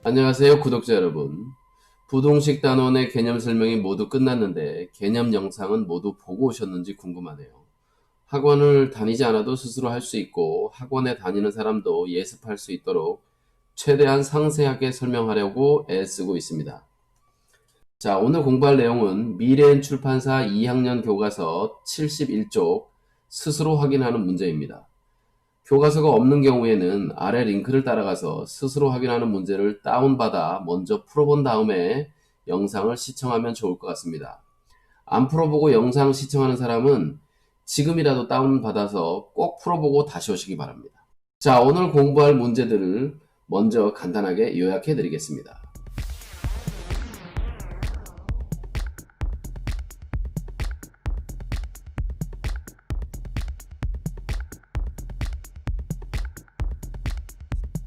안녕하세요, 구독자 여러분. 부동식 단원의 개념 설명이 모두 끝났는데 개념 영상은 모두 보고 오셨는지 궁금하네요. 학원을 다니지 않아도 스스로 할 수 있고 학원에 다니는 사람도 예습할 수 있도록 최대한 상세하게 설명하려고 애쓰고 있습니다. 자, 오늘 공부할 내용은 미래엔 출판사 2학년 교과서 71쪽 스스로 확인하는 문제입니다. 교과서가 없는 경우에는 아래 링크를 따라가서 스스로 확인하는 문제를 다운받아 먼저 풀어본 다음에 영상을 시청하면 좋을 것 같습니다. 안 풀어보고 영상 시청하는 사람은 지금이라도 다운받아서 꼭 풀어보고 다시 오시기 바랍니다. 자, 오늘 공부할 문제들을 먼저 간단하게 요약해 드리겠습니다.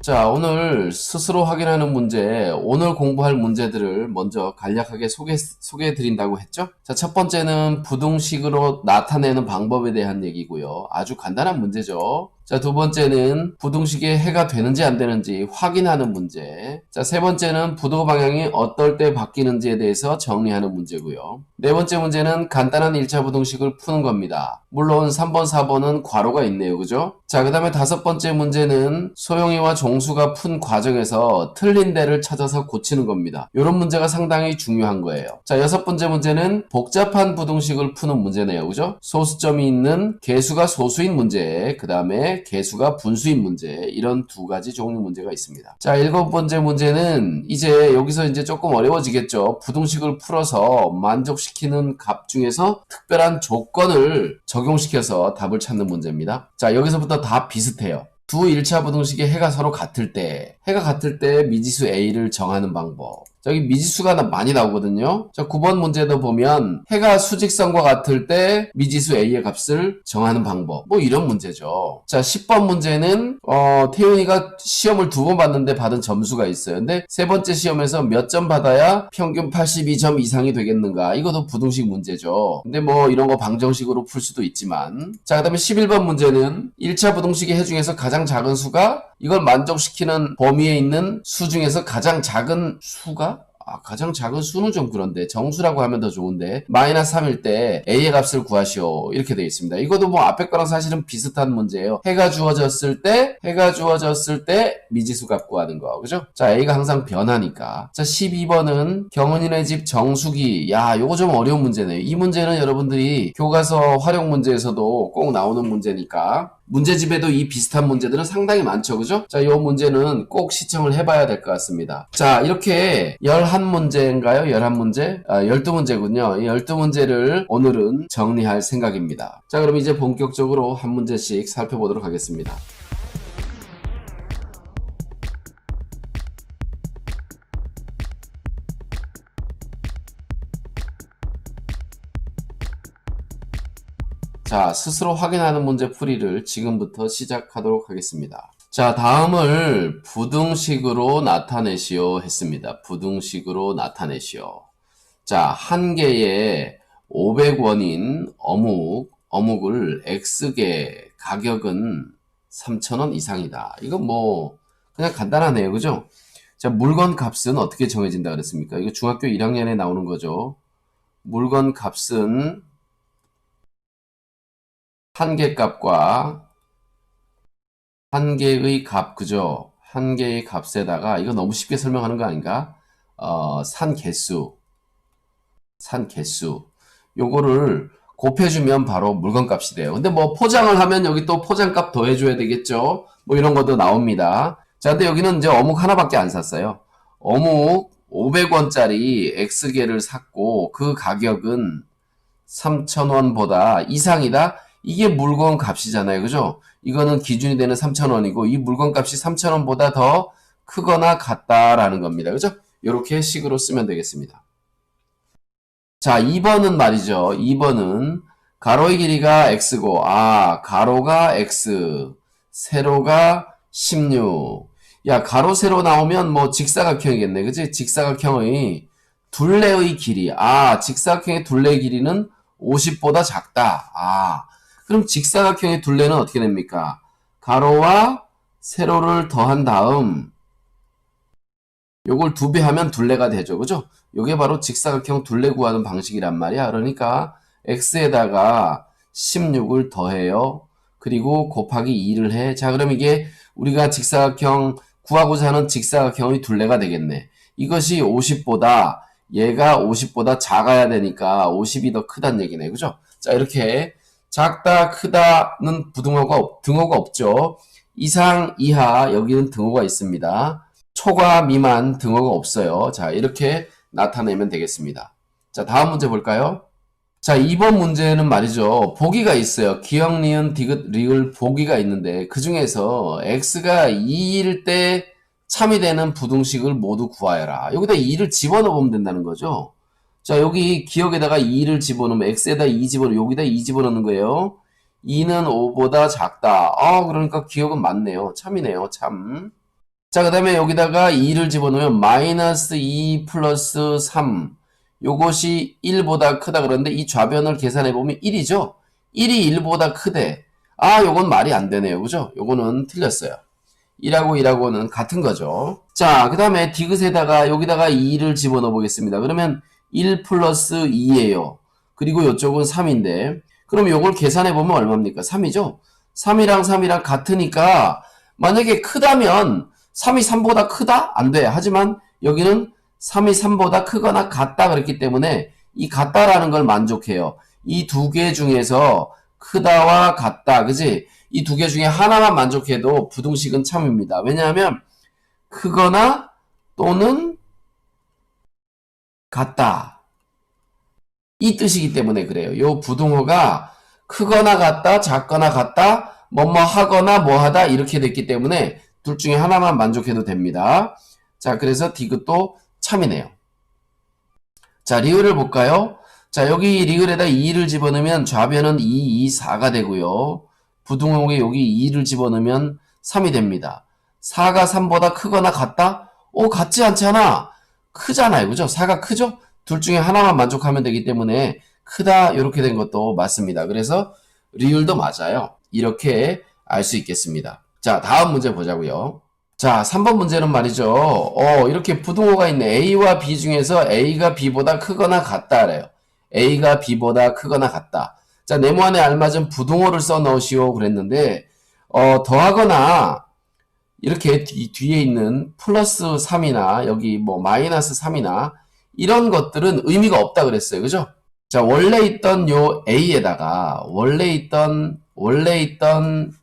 자, 오늘 스스로 확인하는 문제, 오늘 공부할 문제들을 먼저 간략하게 소개해 드린다고 했죠? 자, 첫 번째는 부등식으로 나타내는 방법에 대한 얘기고요. 아주 간단한 문제죠. 자, 두 번째는 부등식에 해가 되는지 안 되는지 확인하는 문제. 자, 세 번째는 부도 방향이 어떨 때 바뀌는지에 대해서 정리하는 문제고요. 네 번째 문제는 간단한 1차 부등식을 푸는 겁니다. 물론 3번, 4번은 괄호가 있네요. 그죠? 자, 그 다음에 다섯 번째 문제는 소영이와 종수가 푼 과정에서 틀린 데를 찾아서 고치는 겁니다. 이런 문제가 상당히 중요한 거예요. 자, 여섯 번째 문제는 복잡한 부등식을 푸는 문제네요. 그죠? 소수점이 있는 개수가 소수인 문제, 그 다음에 개수가 분수인 문제, 이런 두 가지 종류 문제가 있습니다. 자, 일곱 번째 문제는 이제 여기서 이제 조금 어려워지겠죠. 부등식을 풀어서 만족시키는 값 중에서 특별한 조건을 적용시켜서 답을 찾는 문제입니다. 자, 여기서부터 다 비슷해요. 두 1차 부등식의 해가 서로 같을 때, 미지수 A를 정하는 방법. 저기 미지수가 많이 나오거든요. 자, 9번 문제도 보면 해가 수직선과 같을 때 미지수 A의 값을 정하는 방법. 뭐 이런 문제죠. 자, 10번 문제는 태윤이가 시험을 두 번 봤는데 받은 점수가 있어요. 근데 세 번째 시험에서 몇 점 받아야 평균 82점 이상이 되겠는가? 이것도 부등식 문제죠. 근데 뭐 이런 거 방정식으로 풀 수도 있지만. 자, 그 다음에 11번 문제는 1차 부등식의 해 중에서 가장 작은 수가 이걸 만족시키는 범위에 있는 수 중에서 가장 작은 수가 가장 작은 수는 좀 그런데 정수라고 하면 더 좋은데 마이너스 3일 때 A의 값을 구하시오 이렇게 되어 있습니다. 이것도 뭐 앞에 거랑 사실은 비슷한 문제예요. 해가 주어졌을 때 미지수 값 구하는 거 그죠? 자, A가 항상 변하니까. 자, 12번은 경은이네 집 정수기. 야, 요거 좀 어려운 문제네요. 이 문제는 여러분들이 교과서 활용 문제에서도 꼭 나오는 문제니까 문제집에도 이 비슷한 문제들은 상당히 많죠. 그죠? 자, 이 문제는 꼭 시청을 해봐야 될 것 같습니다. 자, 이렇게 11문제인가요? 11문제? 12문제군요. 이 12문제를 오늘은 정리할 생각입니다. 자, 그럼 이제 본격적으로 한 문제씩 살펴보도록 하겠습니다. 자, 스스로 확인하는 문제 풀이를 지금부터 시작하도록 하겠습니다. 자, 다음을 부등식으로 나타내시오 했습니다. 부등식으로 나타내시오. 자, 한 개에 500원인 어묵을 X개 가격은 3,000원 이상이다. 이건 뭐 그냥 간단하네요. 그죠? 자, 물건 값은 어떻게 정해진다 그랬습니까? 이거 중학교 1학년에 나오는 거죠. 물건 값은 한 개 값과 한 개의 값, 그죠? 한 개의 값에다가, 이거 너무 쉽게 설명하는 거 아닌가? 산 개수. 요거를 곱해주면 바로 물건 값이 돼요. 근데 뭐 포장을 하면 여기 또 포장값 더해줘야 되겠죠? 뭐 이런 것도 나옵니다. 자, 근데 여기는 이제 어묵 하나밖에 안 샀어요. 어묵 500원짜리 X개를 샀고, 그 가격은 3,000원보다 이상이다? 이게 물건 값이잖아요. 그죠? 이거는 기준이 되는 3,000원이고 이 물건 값이 3,000원보다 더 크거나 같다라는 겁니다. 그죠? 이렇게 식으로 쓰면 되겠습니다. 자, 2번은 말이죠. 2번은 가로의 길이가 x고 가로가 x, 세로가 16. 야, 가로 세로 나오면 뭐 직사각형이겠네. 그치? 직사각형의 둘레의 길이. 직사각형의 둘레의 길이는 50보다 작다. 그럼 직사각형의 둘레는 어떻게 됩니까? 가로와 세로를 더한 다음 요걸 2배 하면 둘레가 되죠. 그죠? 요게 바로 직사각형 둘레 구하는 방식이란 말이야. 그러니까 x에다가 16을 더해요. 그리고 곱하기 2를 해. 자, 그럼 이게 우리가 직사각형 구하고자 하는 직사각형의 둘레가 되겠네. 이것이 50보다 얘가 50보다 작아야 되니까 50이 더 크다는 얘기네. 그죠? 자, 이렇게 작다, 크다는 등호가 없죠. 이상, 이하 여기는 등호가 있습니다. 초과, 미만 등호가 없어요. 자, 이렇게 나타내면 되겠습니다. 자, 다음 문제 볼까요? 자, 2번 문제는 말이죠. 보기가 있어요. 기역, 니은, 디귿, 리을 보기가 있는데 그 중에서 x가 2일 때 참이 되는 부등식을 모두 구하여라. 여기다 2를 집어넣어 보면 된다는 거죠. 자, 여기 기역에다가 2를 집어넣으면 x에다 2 여기다 2 집어넣는 거예요. 2는 5보다 작다. 그러니까 기역은 맞네요. 참이네요. 참. 자, 그 다음에 여기다가 2를 집어넣으면 마이너스 2 플러스 3. 요것이 1보다 크다 그러는데 이 좌변을 계산해보면 1이죠? 1이 1보다 크대. 요건 말이 안 되네요. 그죠? 요거는 틀렸어요. 1하고 1하고는 같은 거죠. 자, 그 다음에 디귿에다가 여기다가 2를 집어넣어 보겠습니다. 그러면 1 플러스 2예요. 그리고 이쪽은 3인데 그럼 요걸 계산해보면 얼마입니까? 3이죠? 3이랑 3이랑 같으니까 만약에 크다면 3이 3보다 크다? 안 돼. 하지만 여기는 3이 3보다 크거나 같다 그랬기 때문에 이 같다라는 걸 만족해요. 이 두 개 중에서 크다와 같다. 그지? 이 두 개 중에 하나만 만족해도 부등식은 참입니다. 왜냐하면 크거나 또는 같다. 이 뜻이기 때문에 그래요. 요 부등호가 크거나 같다, 작거나 같다, 뭐뭐 하거나 뭐 하다 이렇게 됐기 때문에 둘 중에 하나만 만족해도 됩니다. 자, 그래서 디귿도 참이네요. 자, 리을을 볼까요? 자, 여기 리을에다 2를 집어넣으면 좌변은 2, 2, 4가 되고요. 부등호에 여기 2를 집어넣으면 3이 됩니다. 4가 3보다 크거나 같다? 같지 않잖아. 크잖아요. 그죠? 4가 크죠? 둘 중에 하나만 만족하면 되기 때문에 크다 이렇게 된 것도 맞습니다. 그래서 리을도 맞아요. 이렇게 알 수 있겠습니다. 자, 다음 문제 보자고요. 자, 3번 문제는 말이죠. 이렇게 부등호가 있네. A와 B 중에서 A가 B보다 크거나 같다래요. A가 B보다 크거나 같다. 자, 네모안에 알맞은 부등호를 써 넣으시오 그랬는데 더하거나 이렇게 뒤에 있는 플러스 3이나 여기 뭐 마이너스 3이나 이런 것들은 의미가 없다 그랬어요. 그죠? 자, 원래 있던 요 A에다가 원래 있던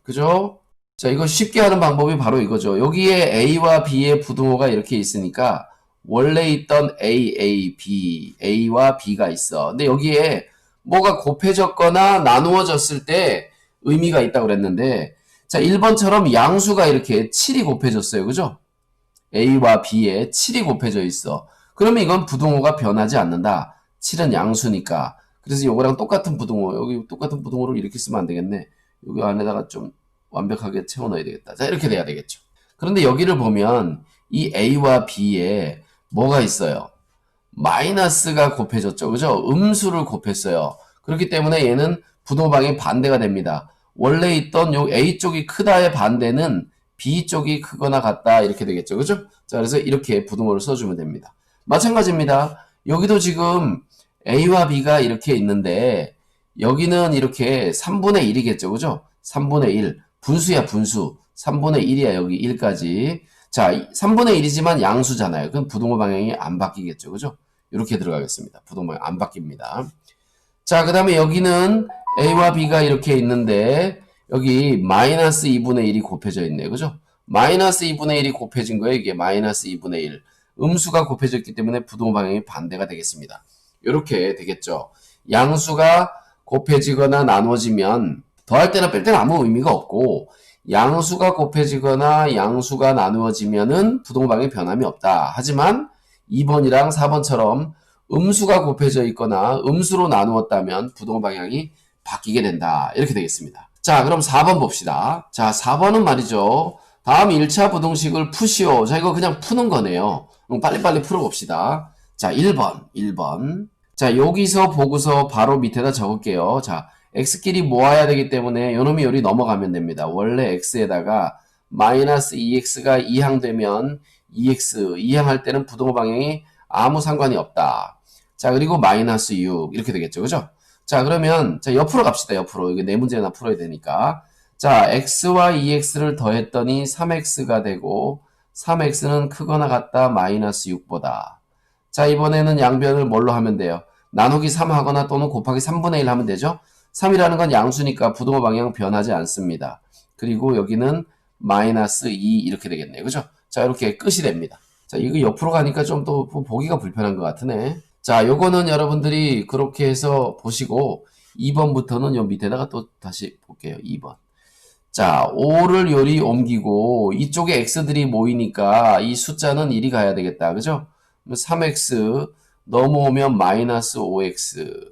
그죠? 자, 이거 쉽게 하는 방법이 바로 이거죠. 여기에 A와 B의 부등호가 이렇게 있으니까 원래 있던 A와 B가 있어. 근데 여기에 뭐가 곱해졌거나 나누어졌을 때 의미가 있다고 그랬는데 자, 1번처럼 양수가 이렇게 7이 곱해졌어요. 그죠? A와 B에 7이 곱해져 있어. 그러면 이건 부등호가 변하지 않는다. 7은 양수니까. 그래서 요거랑 똑같은 부등호, 여기 똑같은 부등호를 이렇게 쓰면 안 되겠네. 여기 안에다가 좀 완벽하게 채워 넣어야 되겠다. 자, 이렇게 돼야 되겠죠. 그런데 여기를 보면 이 A와 B에 뭐가 있어요? 마이너스가 곱해졌죠. 그죠? 음수를 곱했어요. 그렇기 때문에 얘는 부등호방이 반대가 됩니다. 원래 있던 요 A 쪽이 크다의 반대는 B 쪽이 크거나 같다 이렇게 되겠죠. 그죠? 자, 그래서 이렇게 부등호를 써주면 됩니다. 마찬가지입니다. 여기도 지금 A와 B가 이렇게 있는데 여기는 이렇게 3분의 1이겠죠. 그죠? 3분의 1. 분수야, 분수. 3분의 1이야, 여기 1까지. 자, 3분의 1이지만 양수잖아요. 그럼 부등호 방향이 안 바뀌겠죠. 그죠? 이렇게 들어가겠습니다. 부등호 방향 안 바뀝니다. 자, 그 다음에 여기는 A와 B가 이렇게 있는데 여기 마이너스 2분의 1이 곱해져 있네요. 그죠? 마이너스 2분의 1이 곱해진 거예요. 이게 마이너스 2분의 1. 음수가 곱해졌기 때문에 부등호 방향이 반대가 되겠습니다. 이렇게 되겠죠. 양수가 곱해지거나 나눠지면 더할 때나 뺄 때는 아무 의미가 없고 양수가 곱해지거나 양수가 나누어지면은 부등호 방향의 변함이 없다. 하지만 2번이랑 4번처럼 음수가 곱해져 있거나 음수로 나누었다면 부등호 방향이 바뀌게 된다. 이렇게 되겠습니다. 자, 그럼 4번 봅시다. 자, 4번은 말이죠. 다음 1차 부등식을 푸시오. 자, 이거 그냥 푸는 거네요. 그럼 빨리빨리 풀어봅시다. 자, 1번. 자, 여기서 보고서 바로 밑에다 적을게요. 자, x끼리 모아야 되기 때문에 요놈이 요리 넘어가면 됩니다. 원래 x에다가 마이너스 2x가 2항되면 EX 이항할 때는 부동호 방향이 아무 상관이 없다. 자, 그리고 마이너스 6 이렇게 되겠죠. 그죠? 자, 그러면 자, 옆으로 갑시다. 옆으로. 이게 네 문제나 풀어야 되니까. 자, x와 2x를 더했더니 3x가 되고 3x는 크거나 같다 마이너스 6보다. 자, 이번에는 양변을 뭘로 하면 돼요? 나누기 3 하거나 또는 곱하기 3분의 1 하면 되죠? 3이라는 건 양수니까 부동호 방향 변하지 않습니다. 그리고 여기는 마이너스 2 이렇게 되겠네요. 그죠? 자, 이렇게 끝이 됩니다. 자, 이거 옆으로 가니까 좀 또 보기가 불편한 것 같으네. 자, 요거는 여러분들이 그렇게 해서 보시고 2번부터는 요 밑에다가 또 다시 볼게요. 2번. 자, 5를 요리 옮기고 이쪽에 x들이 모이니까 이 숫자는 1이 가야 되겠다. 그죠? 3x 넘어오면 마이너스 5x.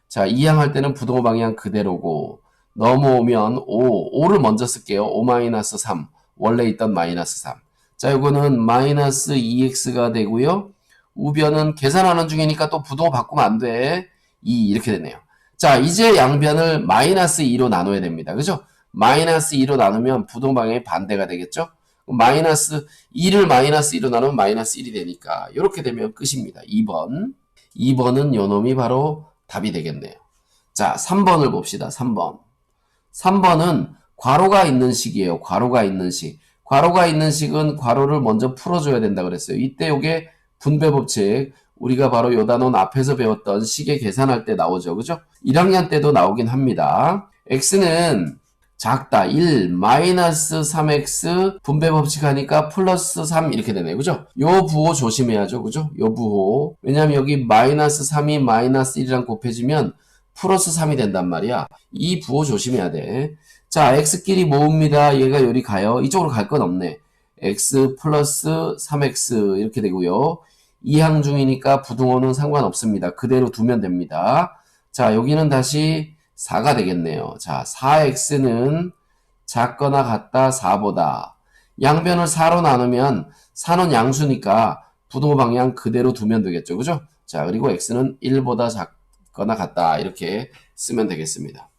자, 이항할 때는 부동호 방향 그대로고 넘어오면 5를 먼저 쓸게요. 5 마이너스 3. 원래 있던 마이너스 3. 자, 이거는 마이너스 2x가 되고요. 우변은 계산하는 중이니까 또 부동호 바꾸면 안 돼. 2 이렇게 되네요. 자, 이제 양변을 마이너스 2로 나눠야 됩니다. 그죠? 마이너스 2로 나누면 부동호 방향이 반대가 되겠죠? 마이너스 2를 마이너스 2로 나누면 마이너스 1이 되니까 이렇게 되면 끝입니다. 2번. 2번은 요놈이 바로 답이 되겠네요. 자, 3번을 봅시다. 3번. 3번은 괄호가 있는 식이에요. 괄호가 있는 식. 괄호가 있는 식은 괄호를 먼저 풀어줘야 된다 그랬어요. 이때 요게 분배 법칙. 우리가 바로 요 단원 앞에서 배웠던 식의 계산할 때 나오죠. 그죠? 1학년 때도 나오긴 합니다. x는 작다. 1, 마이너스 3x 분배 법칙 하니까 플러스 3 이렇게 되네요. 그죠? 요 부호 조심해야죠. 그죠? 요 부호. 왜냐면 여기 마이너스 3이 마이너스 1이랑 곱해지면 플러스 3이 된단 말이야. 이 부호 조심해야 돼. 자, x끼리 모읍니다. 얘가 요리 가요. 이쪽으로 갈 건 없네. x 플러스 3x 이렇게 되고요. 이항 중이니까 부동호는 상관없습니다. 그대로 두면 됩니다. 자, 여기는 다시 4가 되겠네요. 자, 4x는 작거나 같다 4보다. 양변을 4로 나누면 4는 양수니까 부동호 방향 그대로 두면 되겠죠. 그죠? 자, 그리고 x는 1보다 작거나 같다. 이렇게 쓰면 되겠습니다.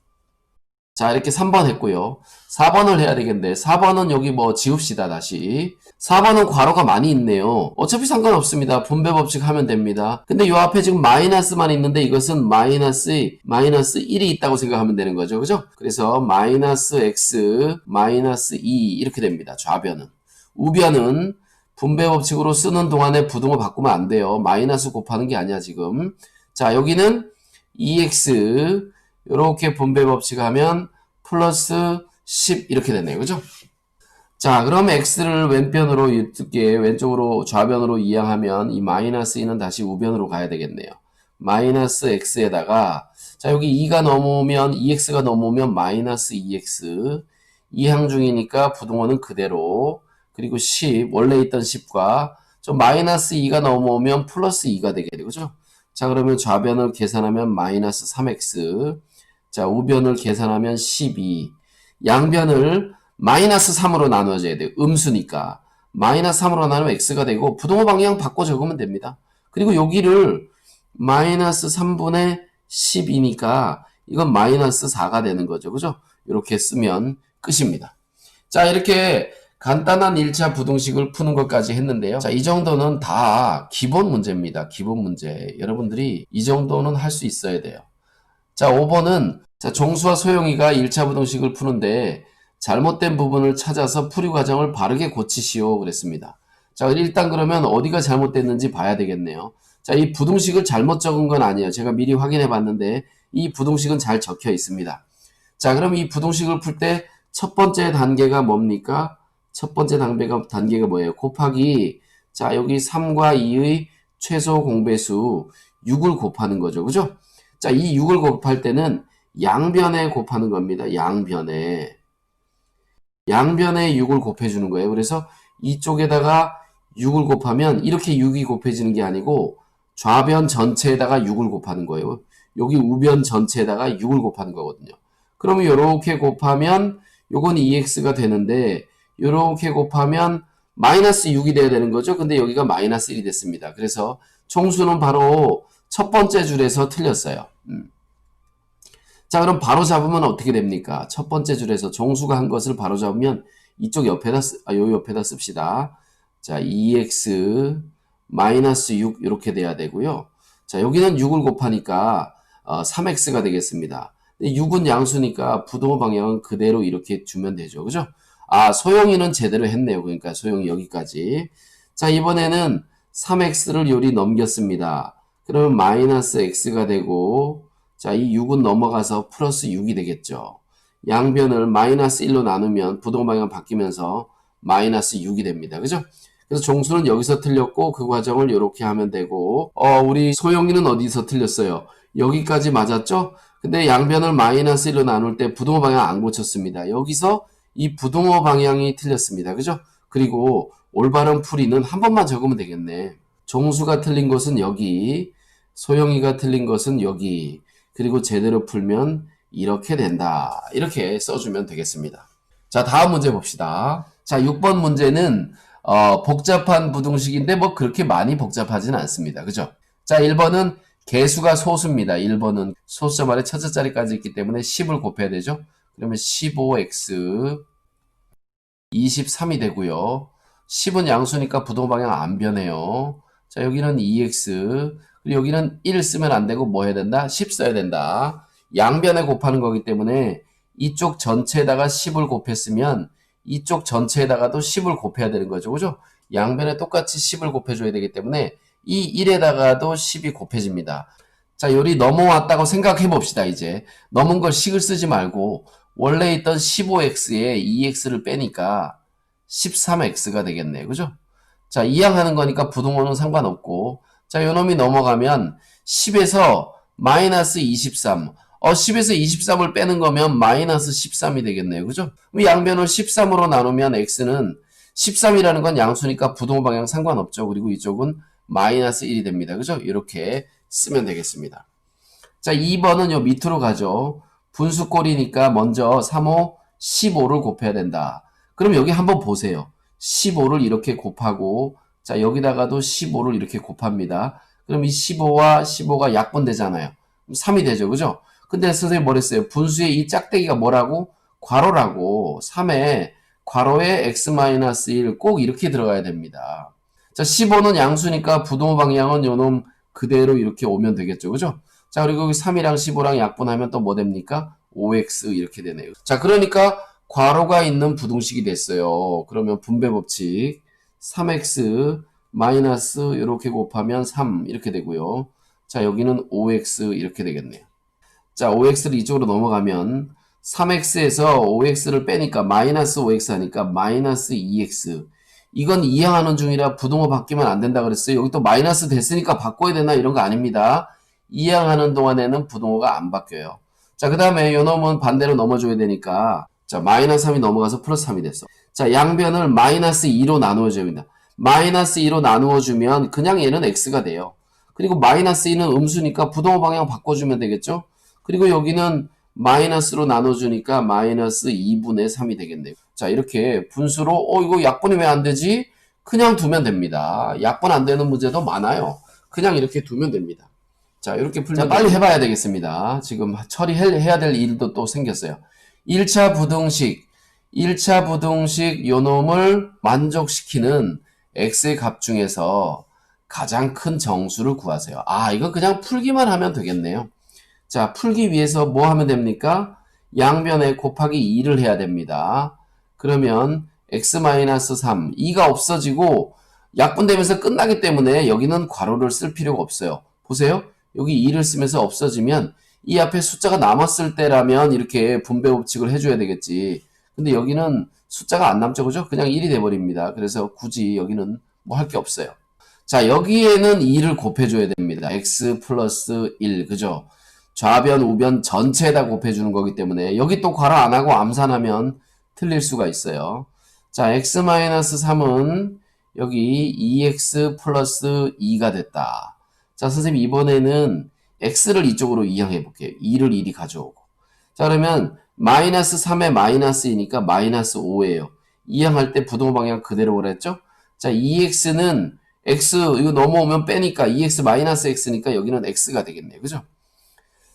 자, 이렇게 3번 했고요. 4번을 해야 되겠는데 4번은 여기 뭐 지웁시다. 다시 4번은 괄호가 많이 있네요. 어차피 상관없습니다. 분배 법칙 하면 됩니다. 근데 요 앞에 지금 마이너스만 있는데 이것은 마이너스 1이 있다고 생각하면 되는 거죠. 그죠? 그래서 마이너스 x 마이너스 2 이렇게 됩니다. 좌변은. 우변은 분배 법칙으로 쓰는 동안에 부동호 바꾸면 안 돼요. 마이너스 곱하는 게 아니야 지금. 자, 여기는 2x 이렇게 분배 법칙 하면 플러스 10 이렇게 되네요. 그죠? 자, 그럼 x를 왼편으로 이렇게 왼쪽으로 좌변으로 이항하면 이 마이너스 2는 다시 우변으로 가야 되겠네요. 마이너스 x에다가 자, 여기 2가 넘어오면 2x가 넘어오면 마이너스 2x 이항 중이니까 부동호는 그대로 그리고 10 원래 있던 10과 좀 마이너스 2가 넘어오면 플러스 2가 되게 되죠. 그죠? 자, 그러면 좌변을 계산하면 마이너스 3x 자, 우변을 계산하면 12 양변을 마이너스 3으로 나눠져야 돼요. 음수니까. 마이너스 3으로 나누면 x가 되고 부동호 방향 바꿔 적으면 됩니다. 그리고 여기를 마이너스 3분의 10이니까 이건 마이너스 4가 되는 거죠. 그죠? 이렇게 쓰면 끝입니다. 자, 이렇게 간단한 1차 부등식을 푸는 것까지 했는데요. 자, 이 정도는 다 기본 문제입니다. 기본 문제. 여러분들이 이 정도는 할 수 있어야 돼요. 자, 5번은 자, 종수와 소영이가 1차 부등식을 푸는데 잘못된 부분을 찾아서 풀이 과정을 바르게 고치시오 그랬습니다. 자, 일단 그러면 어디가 잘못됐는지 봐야 되겠네요. 자, 이 부등식을 잘못 적은 건 아니에요. 제가 미리 확인해 봤는데 이 부등식은 잘 적혀 있습니다. 자, 그럼 이 부등식을 풀 때 첫 번째 단계가 뭡니까? 첫 번째 단계가 뭐예요? 곱하기 자, 여기 3과 2의 최소 공배수 6을 곱하는 거죠. 그죠? 자, 이 6을 곱할 때는 양변에 곱하는 겁니다. 양변에 6을 곱해주는 거예요. 그래서 이쪽에다가 6을 곱하면 이렇게 6이 곱해지는 게 아니고 좌변 전체에다가 6을 곱하는 거예요. 여기 우변 전체에다가 6을 곱하는 거거든요. 그러면 이렇게 곱하면 요건 2x가 되는데 이렇게 곱하면 마이너스 6이 돼야 되는 거죠. 근데 여기가 마이너스 1이 됐습니다. 그래서 총수는 바로 첫 번째 줄에서 틀렸어요. 자, 그럼 바로 잡으면 어떻게 됩니까? 첫 번째 줄에서 종수가 한 것을 바로 잡으면 이쪽 옆에다 요 옆에다 씁시다. 자, 2x 마이너스 6 이렇게 돼야 되고요. 자, 여기는 6을 곱하니까 3x가 되겠습니다. 6은 양수니까 부동호 방향은 그대로 이렇게 주면 되죠. 그죠? 아, 소용이는 제대로 했네요. 그러니까 소용이 여기까지. 자, 이번에는 3x를 요리 넘겼습니다. 그러면 마이너스 x가 되고, 자, 이 6은 넘어가서 플러스 6이 되겠죠. 양변을 마이너스 1로 나누면 부동호 방향 바뀌면서 마이너스 6이 됩니다. 그죠? 그래서 종수는 여기서 틀렸고 그 과정을 이렇게 하면 되고, 우리 소영이는 어디서 틀렸어요? 여기까지 맞았죠? 근데 양변을 마이너스 1로 나눌 때 부동호 방향 안 고쳤습니다. 여기서 이 부동호 방향이 틀렸습니다. 그죠? 그리고 올바른 풀이는 한 번만 적으면 되겠네. 종수가 틀린 것은 여기, 소영이가 틀린 것은 여기, 그리고 제대로 풀면 이렇게 된다. 이렇게 써주면 되겠습니다. 자, 다음 문제 봅시다. 자, 6번 문제는 복잡한 부등식인데 뭐 그렇게 많이 복잡하진 않습니다. 그죠? 자, 1번은 개수가 소수입니다. 1번은 소수점 아래 첫째 자리까지 있기 때문에 10을 곱해야 되죠. 그러면 15x 23이 되고요. 10은 양수니까 부동호 방향 안 변해요. 자, 여기는 2x 그리고 여기는 1 쓰면 안 되고 뭐 해야 된다? 10 써야 된다. 양변에 곱하는 거기 때문에 이쪽 전체에다가 10을 곱했으면 이쪽 전체에다가도 10을 곱해야 되는 거죠. 그죠? 양변에 똑같이 10을 곱해줘야 되기 때문에 이 1에다가도 10이 곱해집니다. 자, 요리 넘어왔다고 생각해 봅시다, 이제. 넘은 걸 식을 쓰지 말고 원래 있던 15x에 2x를 빼니까 13x가 되겠네요. 그죠? 자, 이항하는 거니까 부동호는 상관없고, 자, 요놈이 넘어가면 10에서 마이너스 23. 10에서 23을 빼는 거면 마이너스 13이 되겠네요. 그죠? 양변을 13으로 나누면 x는 13이라는 건 양수니까 부동호 방향 상관없죠. 그리고 이쪽은 마이너스 1이 됩니다. 그죠? 이렇게 쓰면 되겠습니다. 자, 2번은 요 밑으로 가죠. 분수꼴이니까 먼저 3호 15를 곱해야 된다. 그럼 여기 한번 보세요. 15를 이렇게 곱하고, 자, 여기다가도 15를 이렇게 곱합니다. 그럼 이 15와 15가 약분되잖아요. 3이 되죠. 그죠? 근데 선생님 뭐랬어요? 분수의 이 짝대기가 뭐라고? 괄호라고. 3에 괄호에 x-1 꼭 이렇게 들어가야 됩니다. 자, 15는 양수니까 부동호 방향은 요놈 그대로 이렇게 오면 되겠죠. 그죠? 자, 그리고 여기 3이랑 15랑 약분하면 또 뭐 됩니까? 5x 이렇게 되네요. 자, 그러니까 괄호가 있는 부등식이 됐어요. 그러면 분배 법칙 3x 마이너스 이렇게 곱하면 3 이렇게 되고요. 자, 여기는 5x 이렇게 되겠네요. 자, 5x를 이쪽으로 넘어가면 3x에서 5x를 빼니까 마이너스 5x 하니까 마이너스 2x. 이건 이항하는 중이라 부동호 바뀌면 안 된다 그랬어요. 여기 또 마이너스 됐으니까 바꿔야 되나 이런 거 아닙니다. 이항하는 동안에는 부동호가 안 바뀌어요. 자, 그 다음에 요 놈은 반대로 넘어줘야 되니까 자, 마이너스 3이 넘어가서 플러스 3이 됐어. 자, 양변을 마이너스 2로 나누어줘야 됩니다. 마이너스 2로 나누어주면 그냥 얘는 x가 돼요. 그리고 마이너스 2는 음수니까 부동호 방향 바꿔주면 되겠죠? 그리고 여기는 마이너스로 나눠주니까 마이너스 2분의 3이 되겠네요. 자, 이렇게 분수로 이거 약분이 왜 안 되지? 그냥 두면 됩니다. 약분 안 되는 문제도 많아요. 그냥 이렇게 두면 됩니다. 자, 이렇게 풀면 빨리 해봐야 되겠습니다. 지금 처리해야 될 일도 또 생겼어요. 1차 부등식 요놈을 만족시키는 x의 값 중에서 가장 큰 정수를 구하세요. 아, 이거 그냥 풀기만 하면 되겠네요. 자, 풀기 위해서 뭐 하면 됩니까? 양변에 곱하기 2를 해야 됩니다. 그러면 x-3, 2가 없어지고 약분되면서 끝나기 때문에 여기는 괄호를 쓸 필요가 없어요. 보세요. 여기 2를 쓰면서 없어지면 이 앞에 숫자가 남았을 때라면 이렇게 분배 법칙을 해줘야 되겠지. 근데 여기는 숫자가 안 남죠. 그죠? 그냥 1이 돼버립니다. 그래서 굳이 여기는 뭐 할 게 없어요. 자, 여기에는 2를 곱해줘야 됩니다. x 플러스 1. 그죠? 좌변, 우변 전체에다 곱해주는 거기 때문에 여기 또 괄호 안 하고 암산하면 틀릴 수가 있어요. 자, x-3은 여기 2x 플러스 2가 됐다. 자, 선생님 이번에는 x를 이쪽으로 이항해 볼게요. 2를 이리 가져오고. 자, 그러면 마이너스 3에 마이너스 2니까 마이너스 5예요. 이항할 때 부동호 방향 그대로 그랬죠? 자, 2x는 x 이거 넘어오면 빼니까 2x 마이너스 x니까 여기는 x가 되겠네요. 그죠?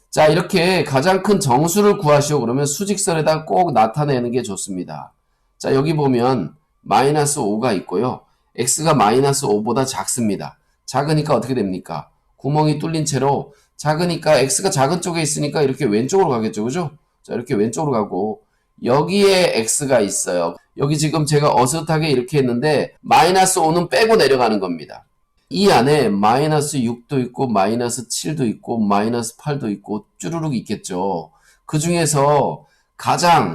자, 이렇게 가장 큰 정수를 구하시오. 그러면 수직선에다 꼭 나타내는 게 좋습니다. 자, 여기 보면 마이너스 5가 있고요. x가 마이너스 5보다 작습니다. 작으니까 어떻게 됩니까? 구멍이 뚫린 채로 작으니까 x가 작은 쪽에 있으니까 이렇게 왼쪽으로 가겠죠. 그죠? 자, 이렇게 왼쪽으로 가고 여기에 x가 있어요. 여기 지금 제가 어슷하게 이렇게 했는데 마이너스 5는 빼고 내려가는 겁니다. 이 안에 마이너스 6도 있고 마이너스 7도 있고 마이너스 8도 있고 쭈루룩 있겠죠. 그 중에서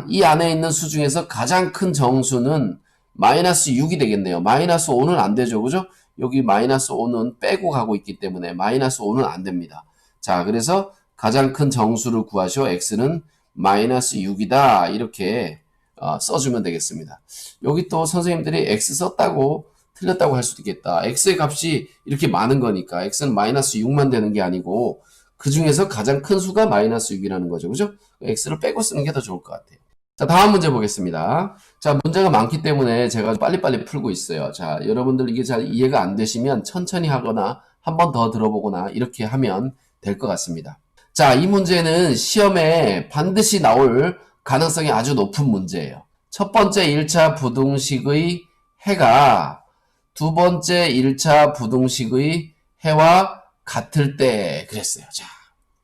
이 안에 있는 수 중에서 가장 큰 정수는 마이너스 6이 되겠네요. 마이너스 5는 안 되죠. 그죠? 여기 마이너스 5는 빼고 가고 있기 때문에 마이너스 5는 안 됩니다. 자, 그래서 가장 큰 정수를 구하시오. x는 마이너스 6이다. 이렇게 써주면 되겠습니다. 여기 또 선생님들이 x 썼다고 틀렸다고 할 수도 있겠다. x의 값이 이렇게 많은 거니까 x는 마이너스 6만 되는 게 아니고 그 중에서 가장 큰 수가 마이너스 6이라는 거죠. 그죠? x를 빼고 쓰는 게 더 좋을 것 같아요. 자, 다음 문제 보겠습니다. 자, 문제가 많기 때문에 제가 빨리빨리 풀고 있어요. 자, 여러분들 이게 잘 이해가 안 되시면 천천히 하거나 한 번 더 들어보거나 이렇게 하면 될 것 같습니다. 자, 이 문제는 시험에 반드시 나올 가능성이 아주 높은 문제예요. 첫 번째 1차 부등식의 해가 두 번째 1차 부등식의 해와 같을 때 그랬어요. 자,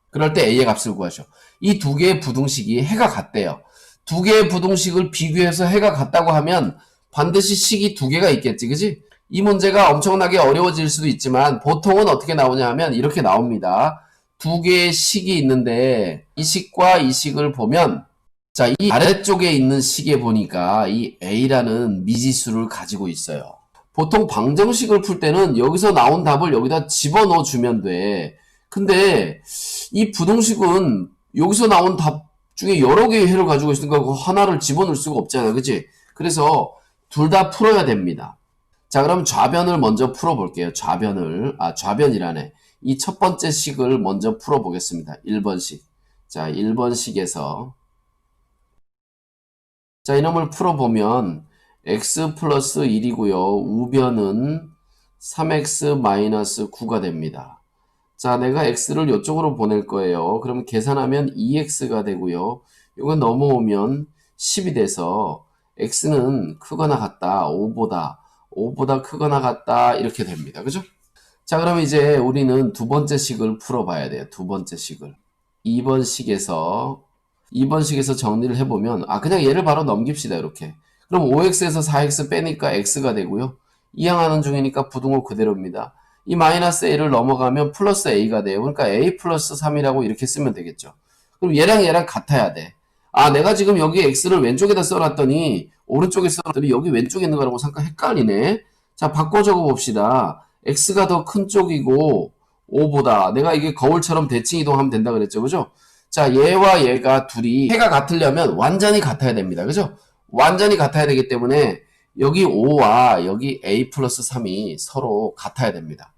그럴 때 a의 값을 구하죠. 이 두 개의 부등식이 해가 같대요. 두 개의 부등식을 비교해서 해가 같다고 하면 반드시 식이 두 개가 있겠지, 그지? 이 문제가 엄청나게 어려워질 수도 있지만 보통은 어떻게 나오냐 하면 이렇게 나옵니다. 두 개의 식이 있는데 이 식과 이 식을 보면 자, 이 아래쪽에 있는 식에 보니까 이 a라는 미지수를 가지고 있어요. 보통 방정식을 풀 때는 여기서 나온 답을 여기다 집어넣어 주면 돼. 근데 이 부등식은 여기서 나온 답 중에 여러 개의 해를 가지고 있으니까 그 하나를 집어넣을 수가 없잖아. 그치? 그래서 둘 다 풀어야 됩니다. 자, 그럼 좌변을 먼저 풀어볼게요. 좌변이라네. 이 첫 번째 식을 먼저 풀어보겠습니다. 1번식. 자, 1번식에서 자, 이놈을 풀어보면 x 플러스 1이고요. 우변은 3x 마이너스 9가 됩니다. 자, 내가 x를 이쪽으로 보낼 거예요. 그럼 계산하면 2x가 되고요. 이거 넘어오면 10이 돼서 x는 크거나 같다. 5보다 크거나 같다. 이렇게 됩니다. 그죠? 자, 그럼 이제 우리는 두 번째 식을 풀어봐야 돼요. 두 번째 식을. 2번 식에서 정리를 해보면 그냥 얘를 바로 넘깁시다. 이렇게. 그럼 5x에서 4x 빼니까 x가 되고요. 이항하는 중이니까 부등호 그대로입니다. 이 마이너스 a를 넘어가면 플러스 a가 돼요. 그러니까 a 플러스 3이라고 이렇게 쓰면 되겠죠. 그럼 얘랑 같아야 돼. 내가 지금 여기 x를 왼쪽에다 써놨더니 오른쪽에 써놨더니 여기 왼쪽에 있는 거라고 잠깐 헷갈리네. 자, 바꿔 적어봅시다. x가 더 큰 쪽이고 5보다 내가 이게 거울처럼 대칭 이동하면 된다 그랬죠. 그죠? 자, 얘와 얘가 둘이 해가 같으려면 완전히 같아야 됩니다. 그죠? 완전히 같아야 되기 때문에 여기 5와 여기 a 플러스 3이 서로 같아야 됩니다.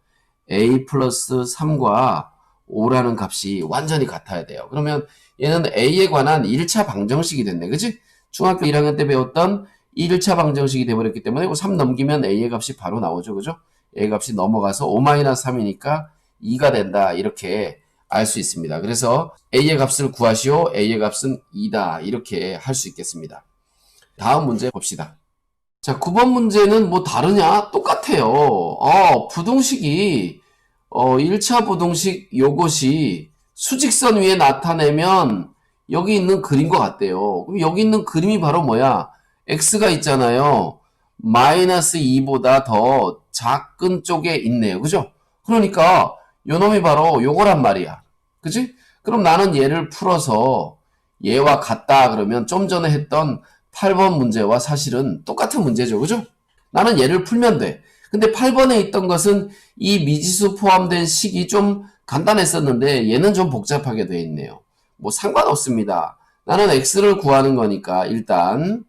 a 플러스 3과 5라는 값이 완전히 같아야 돼요. 그러면 얘는 a에 관한 1차 방정식이 됐네. 그치? 중학교 1학년 때 배웠던 1차 방정식이 돼버렸기 때문에 3 넘기면 a의 값이 바로 나오죠. 그죠? a 값이 넘어가서 5-3이니까 2가 된다. 이렇게 알 수 있습니다. 그래서 a의 값을 구하시오. a의 값은 2다. 이렇게 할 수 있겠습니다. 다음 문제 봅시다. 자, 9번 문제는 뭐 다르냐? 똑같아요. 부등식이 1차 부등식 요것이 수직선 위에 나타내면 여기 있는 그림과 같대요. 그럼 여기 있는 그림이 바로 뭐야? x가 있잖아요. 마이너스 2보다 더 작은 쪽에 있네요. 그죠? 그러니까 요놈이 바로 요거란 말이야. 그치? 그럼 나는 얘를 풀어서 얘와 같다 그러면 좀 전에 했던 8번 문제와 사실은 똑같은 문제죠. 그죠? 나는 얘를 풀면 돼. 근데 8번에 있던 것은 이 미지수 포함된 식이 좀 간단했었는데 얘는 좀 복잡하게 되어 있네요. 뭐 상관없습니다. 나는 x를 구하는 거니까 일단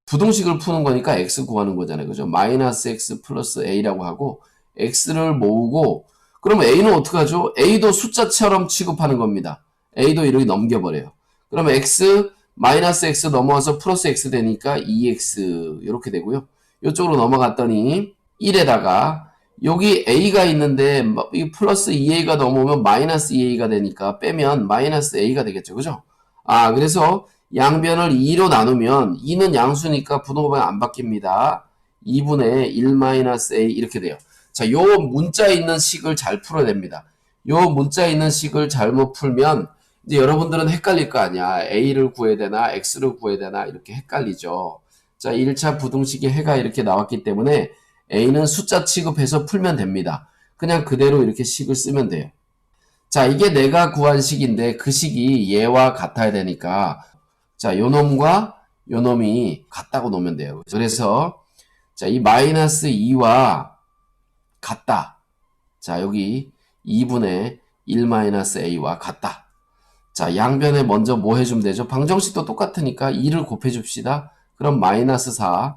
부등식을 푸는 거니까 x 구하는 거잖아요. 그죠? 마이너스 x 플러스 a라고 하고 x를 모으고 그럼 a는 어떻게 하죠? a도 숫자처럼 취급하는 겁니다. a도 이렇게 넘겨버려요. 그러면 x 마이너스 x 넘어와서 플러스 x 되니까 2x 이렇게 되고요. 이쪽으로 넘어갔더니 1에다가 여기 a가 있는데 이 플러스 2a가 넘어오면 마이너스 2a가 되니까 빼면 마이너스 a가 되겠죠. 그죠? 그래서 양변을 2로 나누면 2는 양수니까 부등호 방향 안 바뀝니다. 2분의 1-a 이렇게 돼요. 자, 요 문자에 있는 식을 잘 풀어야 됩니다. 요 문자에 있는 식을 잘못 풀면 이제 여러분들은 헷갈릴 거 아니야. a를 구해야 되나 x를 구해야 되나 이렇게 헷갈리죠. 자, 1차 부등식의 해가 이렇게 나왔기 때문에 a는 숫자 취급해서 풀면 됩니다. 그냥 그대로 이렇게 식을 쓰면 돼요. 자, 이게 내가 구한 식인데 그 식이 얘와 같아야 되니까 자, 요 놈과 요 놈이 같다고 놓으면 돼요. 그래서 자, 이 마이너스 2와 같다. 자, 여기 2분의 1-a와 같다. 자, 양변에 먼저 뭐 해주면 되죠? 방정식도 똑같으니까 2를 곱해줍시다. 그럼 마이너스 4.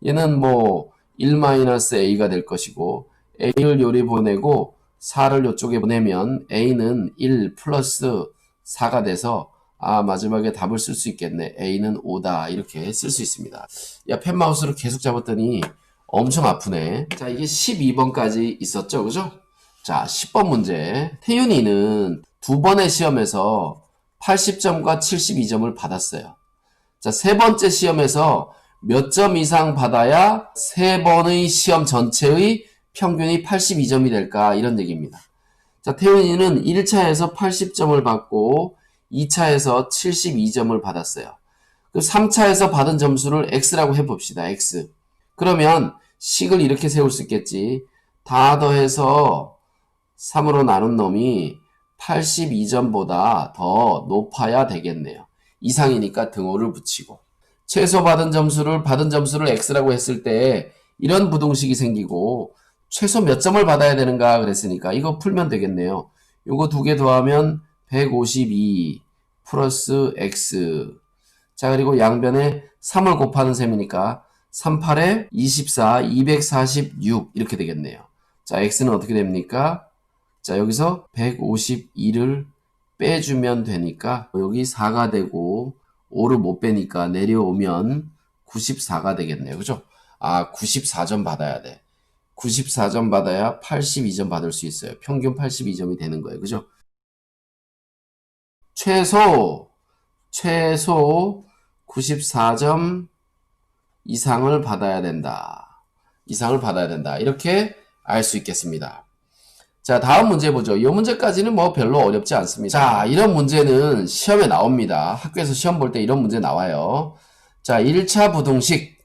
얘는 뭐 1-a가 될 것이고 a를 요리 보내고 4를 이쪽에 보내면 a는 1 플러스 4가 돼서 마지막에 답을 쓸 수 있겠네. a는 5다. 이렇게 쓸 수 있습니다. 야, 펜마우스를 계속 잡았더니 엄청 아프네. 자, 이게 12번까지 있었죠. 그죠? 자, 10번 문제. 태윤이는 두 번의 시험에서 80점과 72점을 받았어요. 자, 세 번째 시험에서 몇 점 이상 받아야 세 번의 시험 전체의 평균이 82점이 될까? 이런 얘기입니다. 자, 태윤이는 1차에서 80점을 받고 2차에서 72점을 받았어요. 그 3차에서 받은 점수를 x라고 해봅시다. x. 그러면 식을 이렇게 세울 수 있겠지. 다 더해서 3으로 나눈 놈이 82점보다 더 높아야 되겠네요. 이상이니까 등호를 붙이고. 최소 받은 점수를 x라고 했을 때 이런 부등식이 생기고 최소 몇 점을 받아야 되는가 그랬으니까 이거 풀면 되겠네요. 요거 두 개 더하면 152 플러스 x. 자, 그리고 양변에 3을 곱하는 셈이니까 38에 24, 246 이렇게 되겠네요. 자, x는 어떻게 됩니까? 자, 여기서 152를 빼주면 되니까 여기 4가 되고 5를 못 빼니까 내려오면 94가 되겠네요. 그죠? 94점 받아야 돼. 94점 받아야 82점 받을 수 있어요. 평균 82점이 되는 거예요. 그죠? 최소 94점 이상을 받아야 된다. 이렇게 알 수 있겠습니다. 자, 다음 문제 보죠. 이 문제까지는 뭐 별로 어렵지 않습니다. 자, 이런 문제는 시험에 나옵니다. 학교에서 시험 볼 때 이런 문제 나와요. 자, 1차 부등식.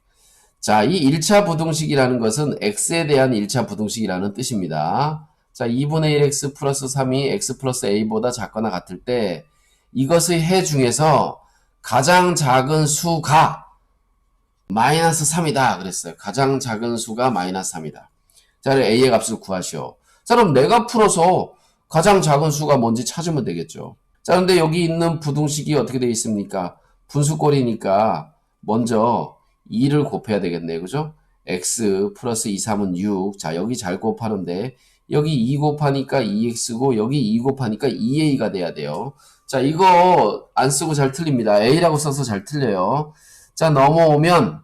자, 이 1차 부등식이라는 것은 x에 대한 1차 부등식이라는 뜻입니다. 자, 2분의 1x 플러스 3이 x 플러스 a보다 작거나 같을 때 이것의 해 중에서 가장 작은 수가 마이너스 3이다 그랬어요. 가장 작은 수가 마이너스 3이다. 자, a의 값을 구하시오. 자, 그럼 내가 풀어서 가장 작은 수가 뭔지 찾으면 되겠죠. 자, 근데 여기 있는 부등식이 어떻게 되어 있습니까? 분수꼴이니까 먼저 2를 곱해야 되겠네요. 그죠? x 플러스 2, 3은 6. 자, 여기 잘 곱하는데 여기 2 곱하니까 2x고 여기 2 곱하니까 2a가 돼야 돼요. 자, 이거 안 쓰고 잘 틀립니다. a라고 써서 잘 틀려요. 자, 넘어오면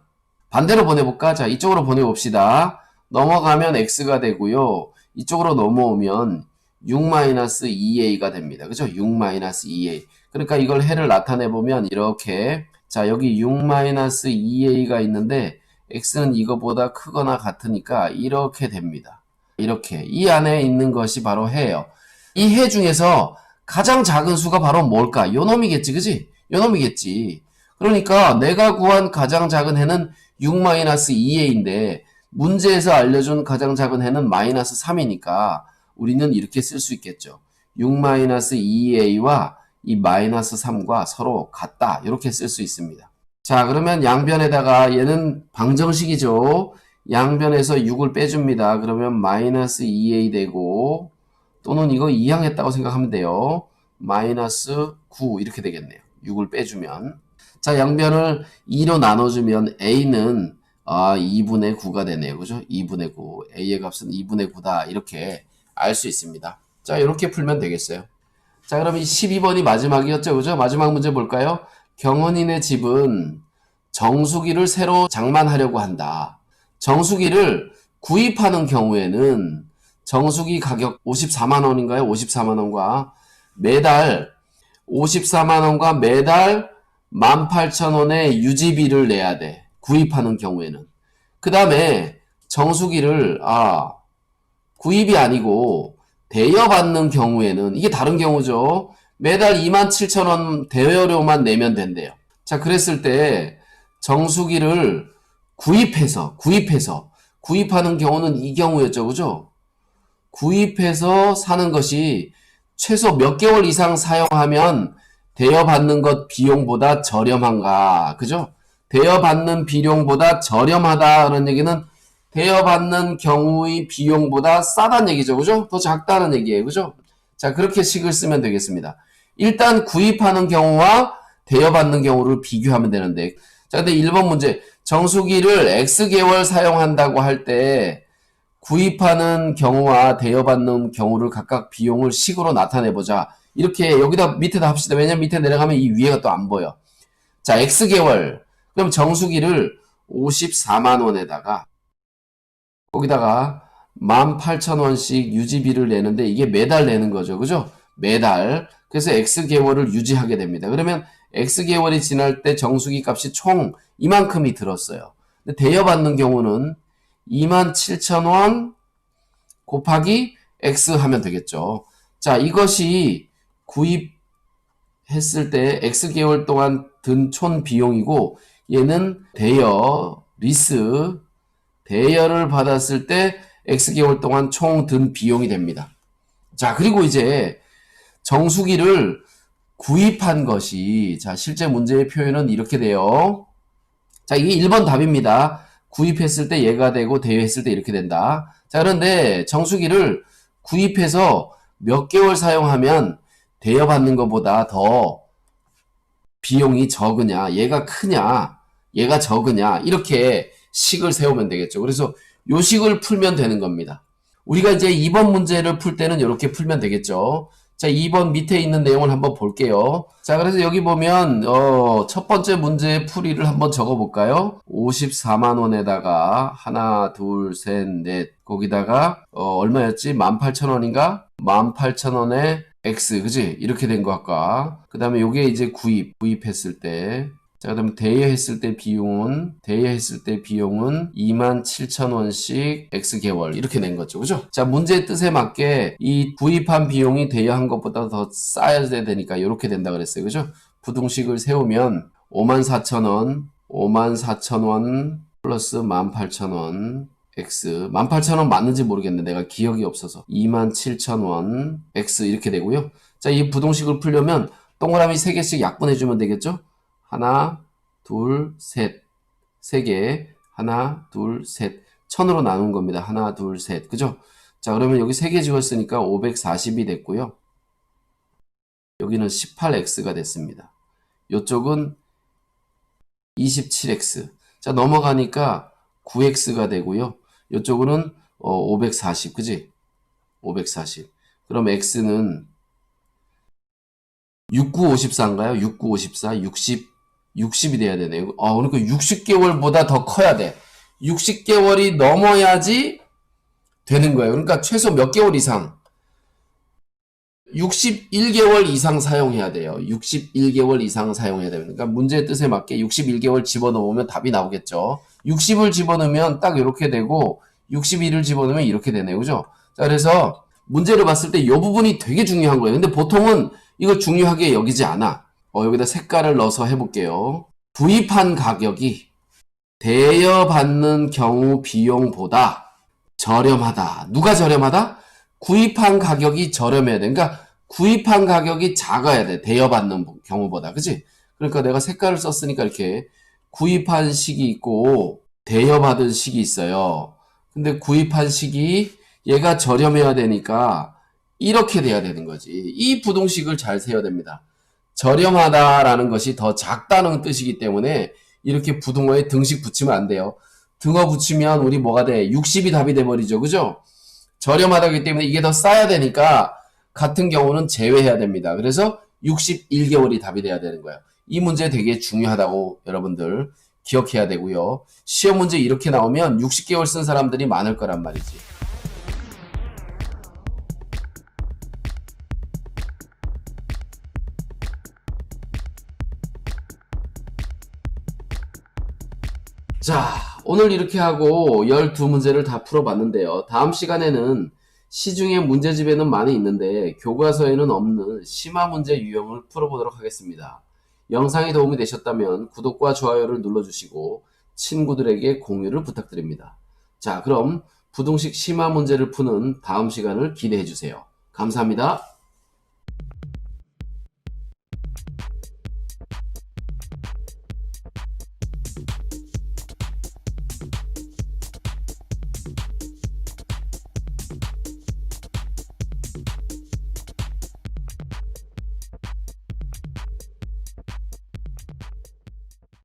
반대로 보내볼까? 자, 이쪽으로 보내봅시다. 넘어가면 x가 되고요. 이쪽으로 넘어오면 6-2a가 됩니다. 그죠? 6-2a. 그러니까 이걸 해를 나타내보면 이렇게 자, 여기 6-2a가 있는데 x는 이거보다 크거나 같으니까 이렇게 됩니다. 이렇게. 이 안에 있는 것이 바로 해예요. 이 해 중에서 가장 작은 수가 바로 뭘까? 요 놈이겠지, 그지? 요 놈이겠지. 그러니까 내가 구한 가장 작은 해는 6-2a인데 문제에서 알려준 가장 작은 해는 마이너스 3이니까 우리는 이렇게 쓸 수 있겠죠. 6-2a와 이 마이너스 3과 서로 같다. 이렇게 쓸 수 있습니다. 자, 그러면 양변에다가 얘는 방정식이죠. 양변에서 6을 빼줍니다. 그러면 마이너스 2a 되고 또는 이거 이항했다고 생각하면 돼요. 마이너스 9 이렇게 되겠네요. 6을 빼주면. 자, 양변을 2로 나눠주면 a는 2분의 9가 되네요. 그죠? 2분의 9. a의 값은 2분의 9다. 이렇게 알 수 있습니다. 자, 이렇게 풀면 되겠어요. 자, 그럼 이 12번이 마지막이었죠. 그죠? 마지막 문제 볼까요? 경은이네 집은 정수기를 새로 장만하려고 한다. 정수기를 구입하는 경우에는 정수기 가격 54만원인가요? 54만원과 매달 54만원과 매달 18,000원의 유지비를 내야 돼. 구입하는 경우에는. 그 다음에 정수기를 구입이 아니고 대여받는 경우에는 이게 다른 경우죠. 매달 27,000원 대여료만 내면 된대요. 자, 그랬을 때 정수기를 구입하는 경우는 이 경우였죠. 그죠? 구입해서 사는 것이 최소 몇 개월 이상 사용하면 대여받는 것 비용보다 저렴한가? 그죠? 대여받는 비용보다 저렴하다는 얘기는 대여받는 경우의 비용보다 싸다는 얘기죠. 그죠? 더 작다는 얘기예요. 그죠? 자, 그렇게 식을 쓰면 되겠습니다. 일단 구입하는 경우와 대여받는 경우를 비교하면 되는데, 자, 근데 1번 문제. 정수기를 X개월 사용한다고 할 때 구입하는 경우와 대여받는 경우를 각각 비용을 식으로 나타내보자. 이렇게 여기다 밑에다 합시다. 왜냐면 밑에 내려가면 이 위에가 또 안 보여. 자, X개월. 그럼 정수기를 54만원에다가 거기다가 18,000원씩 유지비를 내는데 이게 매달 내는 거죠. 그죠? 매달. 그래서 X개월을 유지하게 됩니다. 그러면 X개월이 지날 때 정수기 값이 총 이만큼이 들었어요. 근데 대여받는 경우는 27,000원 곱하기 X 하면 되겠죠. 자, 이것이 구입했을 때 X개월 동안 든 촌 비용이고 얘는 대여를 받았을 때 X개월 동안 총 든 비용이 됩니다. 자, 그리고 이제 정수기를 구입한 것이, 자, 실제 문제의 표현은 이렇게 돼요. 자, 이게 1번 답입니다. 구입했을 때 얘가 되고 대여했을 때 이렇게 된다. 자, 그런데 정수기를 구입해서 몇 개월 사용하면 대여받는 것보다 더 비용이 적으냐, 얘가 크냐, 얘가 적으냐, 이렇게 식을 세우면 되겠죠. 그래서 요 식을 풀면 되는 겁니다. 우리가 이제 2번 문제를 풀 때는 이렇게 풀면 되겠죠. 자, 2번 밑에 있는 내용을 한번 볼게요. 자, 그래서 여기 보면 첫 번째 문제의 풀이를 한번 적어 볼까요? 54만원에다가 하나, 둘, 셋, 넷 거기다가 얼마였지? 18,000원인가? 18,000원에 X, 그지? 이렇게 된 거 아까. 그 다음에 요게 이제 구입했을 때. 자, 그 다음에 대여했을 때 비용은 27,000원씩 X개월. 이렇게 낸 거죠. 그죠? 자, 문제의 뜻에 맞게 이 구입한 비용이 대여한 것보다 더 쌓여야 되니까 이렇게 된다 그랬어요. 그죠? 부등식을 세우면 54,000원 플러스 18,000원. X 18,000원 맞는지 모르겠는데 내가 기억이 없어서 27,000원 X 이렇게 되고요. 자, 이 부동식을 풀려면 동그라미 3개씩 약분해주면 되겠죠? 하나, 둘, 셋. 3개. 하나, 둘, 셋. 1000으로 나눈 겁니다. 하나, 둘, 셋. 그죠? 자, 그러면 여기 3개 지웠으니까 540이 됐고요. 여기는 18X가 됐습니다. 이쪽은 27X. 자, 넘어가니까 9X가 되고요. 이쪽은 540, 그지? 540. 그럼 X는 6954인가요? 6954, 60이 돼야 되네요. 그러니까 60개월보다 더 커야 돼. 60개월이 넘어야지 되는 거예요. 그러니까 최소 몇 개월 이상? 61개월 이상 사용해야 돼요. 61개월 이상 사용해야 돼요. 그러니까 문제의 뜻에 맞게 61개월 집어넣으면 답이 나오겠죠. 60을 집어넣으면 딱 이렇게 되고 61을 집어넣으면 이렇게 되네요. 그죠? 자, 그래서 문제를 봤을 때 이 부분이 되게 중요한 거예요. 근데 보통은 이걸 중요하게 여기지 않아. 여기다 색깔을 넣어서 해볼게요. 구입한 가격이 대여받는 경우 비용보다 저렴하다. 누가 저렴하다? 구입한 가격이 저렴해야 돼. 그러니까 구입한 가격이 작아야 돼. 대여받는 경우보다. 그치? 그러니까 내가 색깔을 썼으니까 이렇게 구입한 식이 있고 대여받은 식이 있어요. 근데 구입한 식이 얘가 저렴해야 되니까 이렇게 돼야 되는 거지. 이 부동식을 잘 세워야 됩니다. 저렴하다라는 것이 더 작다는 뜻이기 때문에 이렇게 부등호에 등식 붙이면 안 돼요. 등호 붙이면 우리 뭐가 돼? 60이 답이 돼버리죠. 그죠? 저렴하다기 때문에 이게 더 싸야 되니까 같은 경우는 제외해야 됩니다. 그래서 61개월이 답이 돼야 되는 거예요. 이 문제 되게 중요하다고 여러분들 기억해야 되고요. 시험 문제 이렇게 나오면 60개월 쓴 사람들이 많을 거란 말이지. 자, 오늘 이렇게 하고 12문제를 다 풀어봤는데요. 다음 시간에는 시중의 문제집에는 많이 있는데 교과서에는 없는 심화 문제 유형을 풀어보도록 하겠습니다. 영상이 도움이 되셨다면 구독과 좋아요를 눌러주시고 친구들에게 공유를 부탁드립니다. 자, 그럼 부등식 심화 문제를 푸는 다음 시간을 기대해 주세요. 감사합니다.